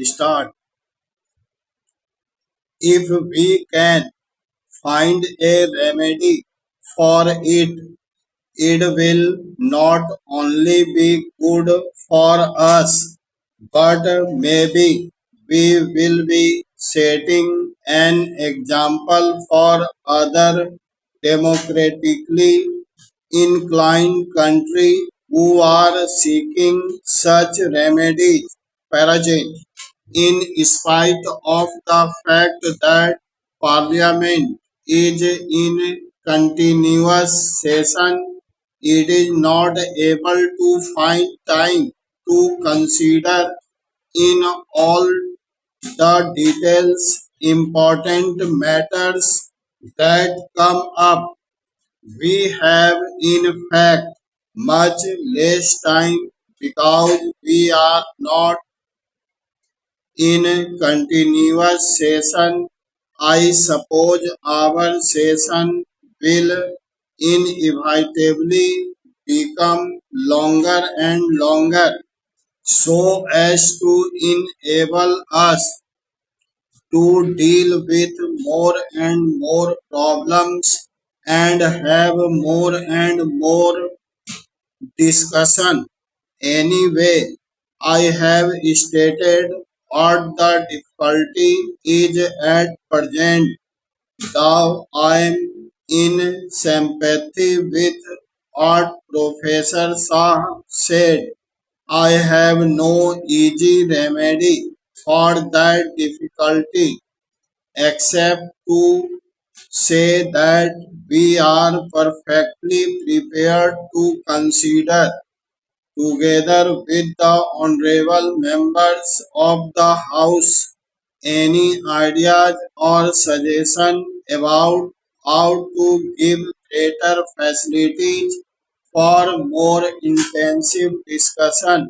start. If we can find a remedy for it, it will not only be good for us, but maybe we will be setting an example for other democratically inclined countries who are seeking such remedies. Parajit, in spite of the fact that Parliament is in continuous session, it is not able to find time to consider in all the details important matters that come up. We have in fact much less time because we are not in continuous session. I suppose our session will inevitably become longer and longer so as to enable us to deal with more and more problems and have more and more discussion. Anyway, I have stated what the difficulty is at present, though I am in sympathy with what Professor Shah said. I have no easy remedy for that difficulty except to say that we are perfectly prepared to consider, together with the honorable members of the House, any ideas or suggestions about how to give greater facilities for more intensive discussion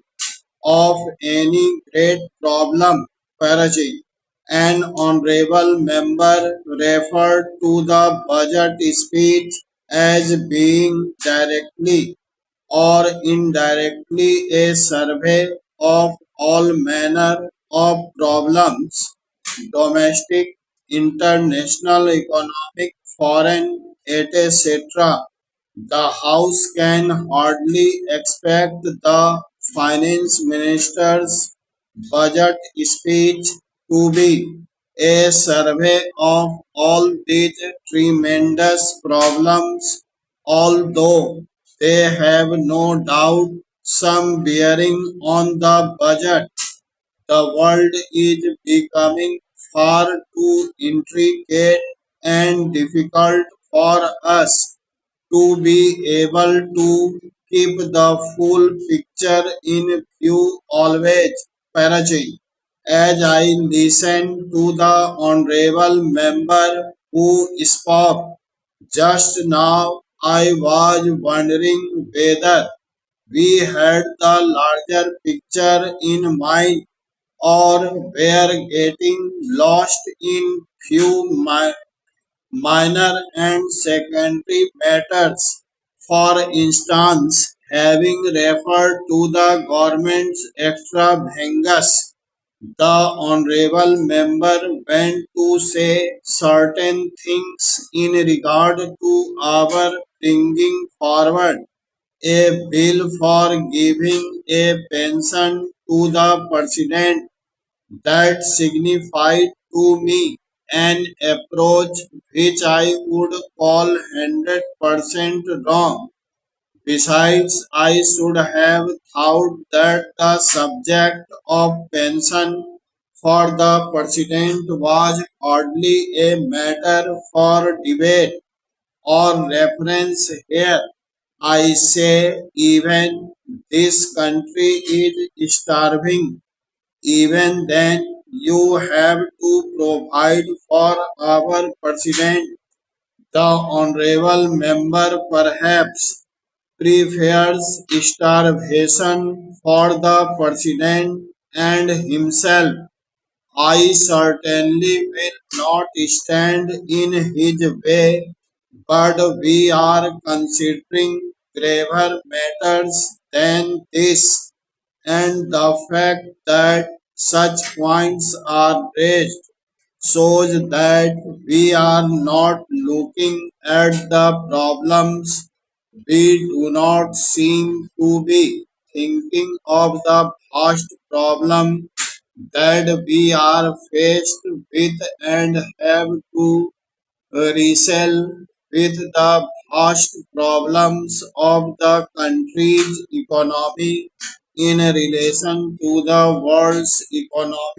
of any great problem. Paraji. An honorable member referred to the budget speech as being directly or indirectly a survey of all manner of problems, domestic, international, economic, foreign, etc. The House can hardly expect the Finance Minister's budget speech to be a survey of all these tremendous problems, although they have no doubt some bearing on the budget. The world is becoming far too intricate and difficult for us to be able to keep the full picture in view always. Paraji. As I listened to the honorable member who spoke just now, I was wondering whether we had the larger picture in mind or were getting lost in few minor and secondary matters. For instance, having referred to the government's extravagances, the honorable member went to say certain things in regard to our bringing forward a bill for giving a pension to the president that signified to me an approach which I would call 100% wrong. Besides, I should have thought that the subject of pension for the president was hardly a matter for debate or reference here. I say even this country is starving. Even then, you have to provide for our president. The honorable member perhaps prefers starvation for the president and himself. I certainly will not stand in his way, but we are considering graver matters than this, and the fact that such points are raised shows that we are not looking at the problems. We do not seem to be thinking of the vast problem that we are faced with and have to wrestle with the vast problems of the country's economy in relation to the world's economy.